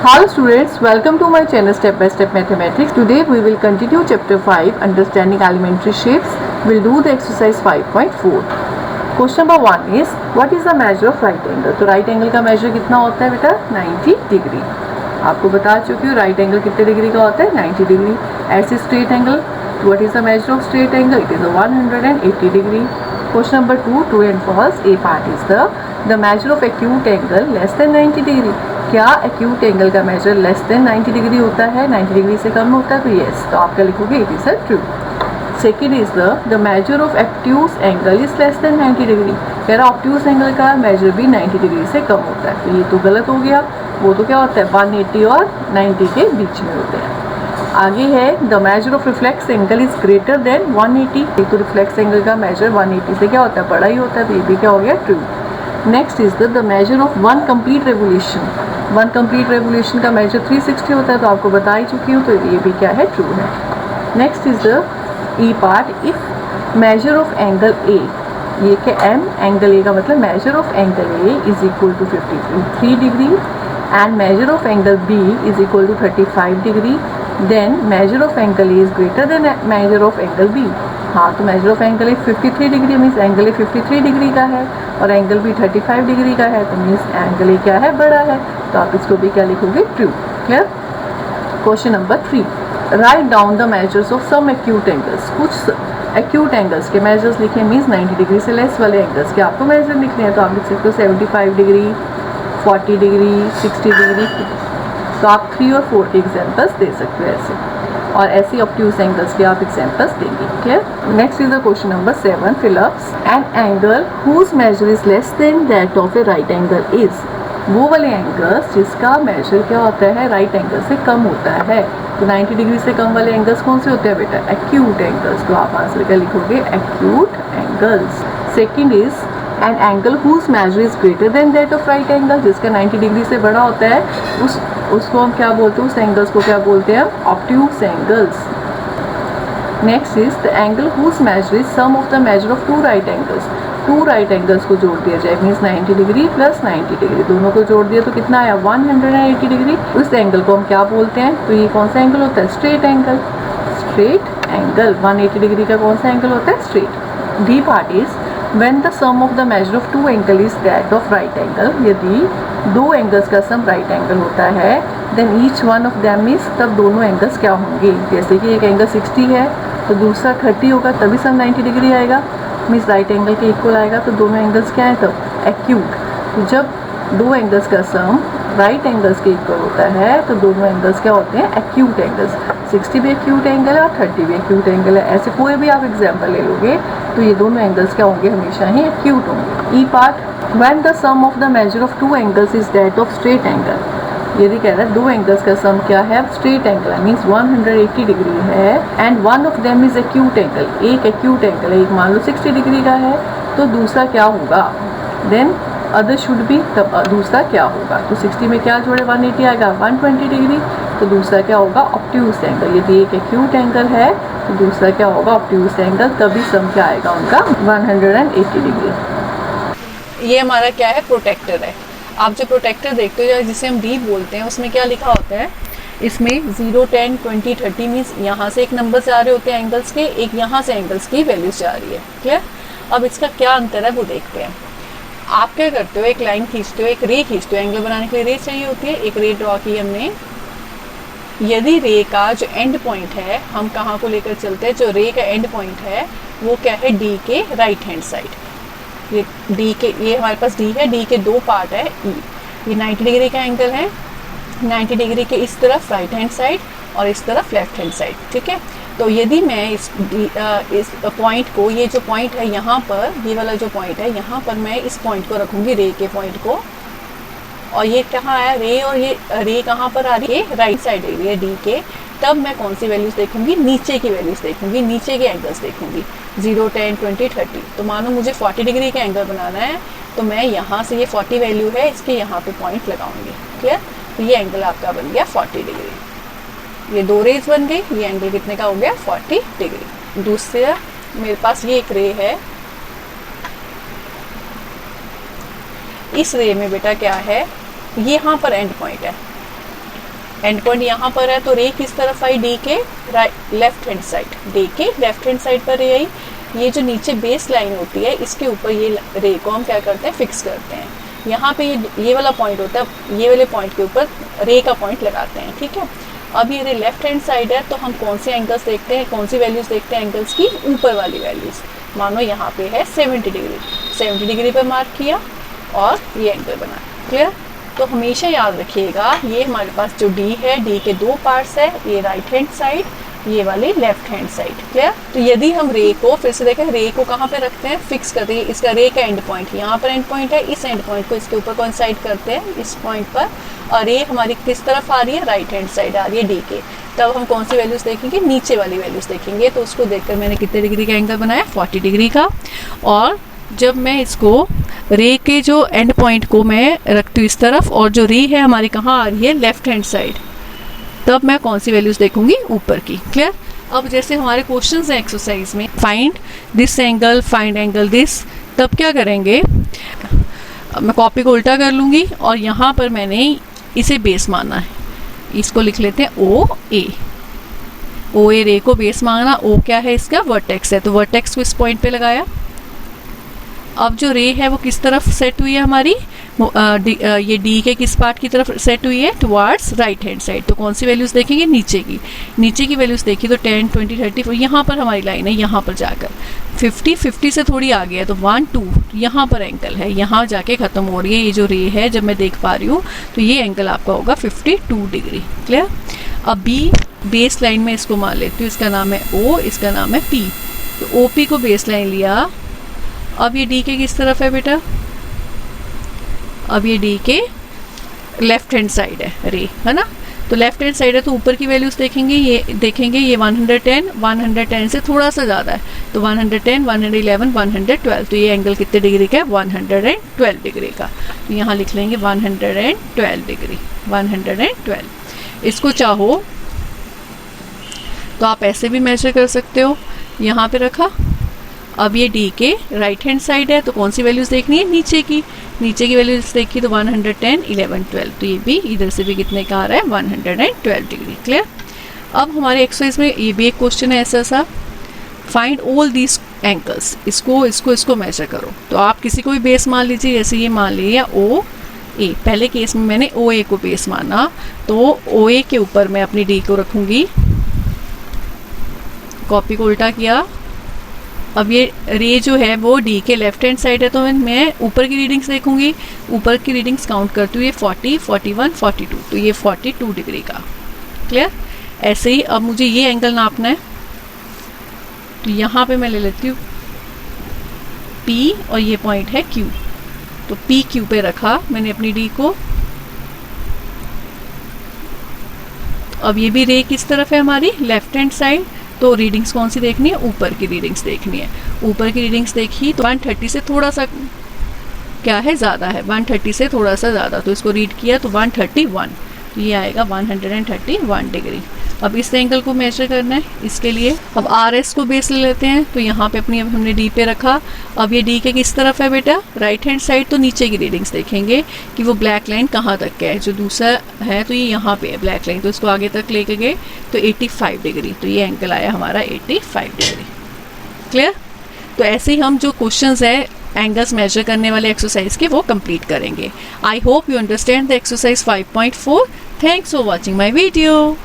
Hello students, welcome to my channel Step by Step Mathematics. Today we will continue chapter 5 Understanding Elementary Shapes. We'll do the exercise 5.4. Question number 1 is what is the measure of right angle? तो right angle का measure कितना होता है बेटा 90 degree. आपको बता चुकी हूँ right angle कितने डिग्री का होता है 90 डिग्री. ऐसे straight angle, what is the measure of straight angle? It is 180 degree. Question number 2, true and false. A part is the measure of acute angle less than 90 degree. क्या acute angle का major less than 90 degree होता है, 90 degree से कम होता है? तो yes, तो आप क्या लिखोगे it is a true. Second is the measure of acute angle is less than 90 degree. कह रहा ऑब्ट्यूस एंगल का मेजर भी 90 डिग्री से कम होता है, तो ये तो गलत हो गया. वो तो क्या होता है 180 और 90 के बीच में होते हैं. आगे है the measure of reflex angle is greater then 180. तो रिफ्लेक्स एंगल का मेजर 180 से क्या होता है बड़ा ही होता है, तो ये भी क्या हो गया true. Next is the measure of one complete revolution. One complete revolution का मेजर 360 होता है, तो आपको बता ही चुकी हूँ, तो ये भी क्या है ट्रू है. Next is the E part. If measure of angle A, ये क्या एम एंगल ए का मतलब measure of angle A is equal to 53 degree and measure of angle B is equal to 35 degree, then measure of angle A is greater than measure of angle B. हाँ, तो measure of angle A 53 degree means angle A 53 degree का है और angle B 35 degree का है, तो means angle ए क्या है बड़ा है, तो आप इसको भी क्या लिखोगे true. Clear. Question number 3, write down the measures of some acute angles. कुछ एक्यूट एंगल्स के मेजर्स लिखे मीन्स 90 डिग्री से लेस वाले एंगल्स के आपको मेजर लिखने हैं, तो आप लिख सकते हो 75 डिग्री, 40 डिग्री, 60 डिग्री. तो आप 3 और 4 के एग्जाम्पल्स दे सकते हो ऐसे, और ऐसी ऑब्ट्यूस एंगल्स के आप एग्जाम्पल्स देंगे. Clear. Next is the question number 7, fill ups. An angle whose measure is less than that of a right angle is. वो वाले एंगल्स जिसका मेजर क्या होता है राइट एंगल से कम होता है. तो 90 डिग्री से कम वाले एंगल्स कौन से होते हैं बेटा एक्यूट एंगल्स. तो आप आंसर क्या लिखोगे acute angles. Second is an angle whose measure is greater than that of right angle. जिसका 90 डिग्री से बड़ा होता है उसको हम क्या बोलते हैं, उस एंगल्स को क्या बोलते हैं obtuse angles. Next is the angle whose measure is sum of the measure of two right angles. Two right angles को जोड़ दिया जाए मीन्स 90 डिग्री प्लस 90 डिग्री, दोनों को जोड़ दिया तो कितना आया 180 डिग्री. उस एंगल को हम क्या बोलते हैं, तो ये कौन सा एंगल होता है straight angle. Straight angle 180 degree का कौन सा एंगल होता है straight. D part is when the sum of the measure of two angle is that of right angle. यदि दो एंगल्स का सम राइट एंगल होता है then each one of them is, तब दोनों एंगल्स क्या होंगे. जैसे कि एक एंगल 60 है तो दूसरा 30 होगा, तभी सम 90 डिग्री आएगा मीन्स राइट एंगल के इक्वल आएगा. तो दोनों एंगल्स क्या है तब एक्यूट. तो जब दो एंगल्स का सम राइट एंगल्स के इक्वल होता है तो दोनों एंगल्स क्या होते हैं एक्यूट एंगल्स. 60 भी एक्यूट एंगल है और 30 भी एक्यूट एंगल है. ऐसे कोई भी आप एग्जाम्पल ले लोगे तो ये दोनों एंगल्स क्या होंगे हमेशा ही एक्यूट होंगे. E part when the sum of the measure of two angles is that of straight angle. यदि कह रहा है दो एंगल्स का सम क्या है स्ट्रेट एंगल है मीन्स 180 डिग्री है and one of them is acute angle. एक एक्यूट एंगल है, एक मान लो 60 डिग्री का है, तो दूसरा क्या होगा देन अदर शुड बी, तब दूसरा क्या होगा. तो 60 में क्या जोड़े 180 आएगा 120 डिग्री, तो दूसरा क्या होगा ऑब्ट्यूस एंगल. यदि एक एक्यूट एंगल है तो दूसरा क्या होगा ऑब्ट्यूस एंगल, तभी सम क्या आएगा उनका 180 डिग्री. ये हमारा क्या है प्रोटेक्टर है. आप जो प्रोटेक्टर देखते हो जिसे हम डी बोलते हैं उसमें क्या लिखा होता है, इसमें 0, 10, 20, 30 मीन्स यहाँ से एक नंबर जा रहे होते हैं एंगल्स के, एक यहाँ से एंगल्स की वैल्यूज जा रही है. क्लियर. अब इसका क्या अंतर है वो देखते हैं. आप क्या करते हो एक लाइन खींचते हो, एक रे खींचते हो. एंगल बनाने के लिए रे चाहिए होती है, एक रे ड्रॉ की हमने. यदि रे का जो एंड पॉइंट है हम कहाँ को लेकर चलते हैं, जो रे का एंड पॉइंट है वो क्या है डी के राइट हैंड साइड. ये डी के, ये हमारे पास डी है, डी के दो पार्ट है. ये 90 डिग्री का एंगल है, 90 डिग्री के इस तरफ राइट हैंड साइड और इस तरफ लेफ्ट हैंड साइड. ठीक है. तो यदि मैं इस पॉइंट को, ये जो पॉइंट है यहाँ पर, ये वाला जो पॉइंट है यहाँ पर मैं इस पॉइंट को रखूँगी रे के पॉइंट को, और ये कहाँ आया रे, और ये रे कहाँ पर आ रही है राइट साइड एरिया डी के, तब मैं कौन सी वैल्यूज देखूंगी नीचे की वैल्यूज देखूंगी, नीचे के एंगल्स देखूंगी 0, 10, 20, 30. तो मानो मुझे 40 डिग्री का एंगल बनाना है तो मैं यहाँ से ये 40 वैल्यू है इसके यहाँ पे पॉइंट लगाऊंगी. क्लियर. तो ये एंगल आपका बन गया 40 डिग्री. ये दो रेज बन गई, ये एंगल कितने का हो गया 40 डिग्री. दूसरा मेरे पास ये एक रे है, इस रे में बेटा क्या है, यहाँ पर एंड पॉइंट है, एंड पॉइंट यहाँ पर है, तो रे किस तरफ आई, डी के लेफ्ट हैंड साइड, डी के लेफ्ट हैंड साइड पर रे आई। ये जो नीचे बेस लाइन होती है इसके ऊपर ये रे को हम क्या करते हैं, फिक्स करते हैं। यहाँ पे ये वाला पॉइंट होता है, ये वाले पॉइंट के ऊपर रे का पॉइंट लगाते हैं, ठीक है। अब ये रे लेफ्ट हैंड साइड है, तो हम कौन से एंगल्स देखते हैं, कौन सी वैल्यूज देखते हैं एंगल्स की, ऊपर वाली वैल्यूज। मानो यहाँ पे है 70 डिग्री, 70 डिग्री पर मार्क किया और ये एंगल बना, क्लियर। तो हमेशा याद रखिएगा ये हमारे पास जो डी है, डी के दो पार्ट्स है, ये राइट हैंड साइड, ये वाली लेफ्ट हैंड साइड, क्लियर। तो यदि हम रे को फिर से देखें, रे को कहाँ पे रखते हैं, फिक्स करते हैं। इसका रे का एंड पॉइंट यहाँ पर एंड पॉइंट है, इस एंड पॉइंट को इसके ऊपर कोइंसाइड करते हैं इस पॉइंट पर, और रे हमारी किस तरफ आ रही है, राइट हैंड साइड आ रही है डी के। तब हम कौन सी वैल्यूज देखेंगे, नीचे वाली वैल्यूज देखेंगे। तो उसको देखकर मैंने कितने डिग्री का एंगल बनाया, 40 डिग्री का। और जब मैं इसको रे के जो एंड पॉइंट को मैं रखती हूँ इस तरफ, और जो रे है हमारी कहाँ आ रही है, लेफ्ट हैंड साइड, तब मैं कौन सी वैल्यूज देखूंगी, ऊपर की, क्लियर। अब जैसे हमारे क्वेश्चंस हैं एक्सरसाइज में, find this angle, find angle this, तब क्या करेंगे, मैं कॉपी को उल्टा कर लूँगी और यहाँ पर मैंने इसे बेस माना है। इसको लिख लेते हैं ओ ए, ओ ए रे को बेस माना। ओ क्या है, इसका वर्टेक्स है, तो वर्टेक्स को इस पॉइंट पे लगाया। अब जो रे है वो किस तरफ सेट हुई है हमारी, ये डी के किस पार्ट की तरफ सेट हुई है, टुवार्ड्स राइट हैंड साइड। तो कौन सी वैल्यूज देखेंगे, नीचे की वैल्यूज देखी तो 10, 20, 30, यहाँ पर हमारी लाइन है, यहाँ पर जाकर 50 से थोड़ी आगे है, तो 1, 2 यहाँ पर एंगल है, यहाँ जाके खत्म हो रही है ये जो रे है। जब मैं देख पा रही हूँ तो ये एंगल आपका होगा 52 डिग्री, क्लियर। अब बी बेस लाइन में इसको मान लेती हूँ, इसका नाम है ओ, इसका नाम है पी। तो ओ पी को बेस लाइन लिया। अब ये डी के किस तरफ है बेटा, अब ये डी के लेफ्ट हैंड साइड है रे, है ना। तो लेफ्ट हैंड साइड है तो ऊपर की वैल्यूज देखेंगे, ये 110 से थोड़ा सा ज़्यादा है, तो 110, 111, 112। तो ये एंगल कितने डिग्री का है, 112 डिग्री का। तो यहाँ लिख लेंगे 112 डिग्री, 112। इसको चाहो तो आप ऐसे भी मेजर कर सकते हो, यहाँ पे रखा। अब ये डी के राइट हैंड साइड है, तो कौन सी वैल्यूज देखनी है, नीचे की वैल्यूज देखी तो 110, 11, 12। तो ये भी इधर से भी कितने का आ रहा है, 112 डिग्री, क्लियर। अब हमारे एक्सरसाइज में ये भी एक क्वेश्चन है ऐसा सा, फाइंड ऑल दीज एंगल्स, इसको मेजर करो। तो आप किसी को भी बेस मान लीजिए, जैसे ये मान लिया ओ ए, पहले केस में मैंने ओ ए को बेस माना, तो ओ ए के ऊपर मैं अपनी डी को रखूंगी, कॉपी को उल्टा किया। अब ये रे जो है वो डी के लेफ्ट हैंड साइड है, तो मैं ऊपर की रीडिंग्स देखूंगी, ऊपर की रीडिंग्स काउंट करती हूँ, ये 40, 41, 42, तो ये 42 डिग्री का, क्लियर। ऐसे ही अब मुझे ये एंगल नापना है, तो यहाँ पे मैं ले लेती हूँ P और ये पॉइंट है Q, तो P Q पे रखा मैंने अपनी डी को। अब ये भी रे किस तरफ है हमारी, लेफ्ट हैंड साइड, तो रीडिंग्स कौन सी देखनी है, ऊपर की रीडिंग्स देखनी है। ऊपर की रीडिंग्स देखी तो 130 से थोड़ा सा क्या है, ज़्यादा है, 130 से थोड़ा सा ज़्यादा, तो इसको रीड किया तो 131, तो ये आएगा 131 डिग्री। अब इस एंगल को मेजर करना है, इसके लिए अब आर एस को बेस ले लेते हैं, तो यहाँ पे अपनी अब हमने डी पे रखा। अब ये डी के किस तरफ है बेटा, राइट हैंड साइड, तो नीचे की रीडिंग्स देखेंगे कि वो ब्लैक लाइन कहाँ तक है, जो दूसरा है तो ये यहाँ पे है ब्लैक लाइन, तो इसको आगे तक लेके गए तो 85 डिग्री, तो ये एंगल आया हमारा 85 डिग्री, क्लियर। तो ऐसे ही हम जो क्वेश्चंस है एंगल्स मेजर करने वाले एक्सरसाइज के वो कंप्लीट करेंगे। I hope you understand the exercise 5.4। Thanks for watching my video.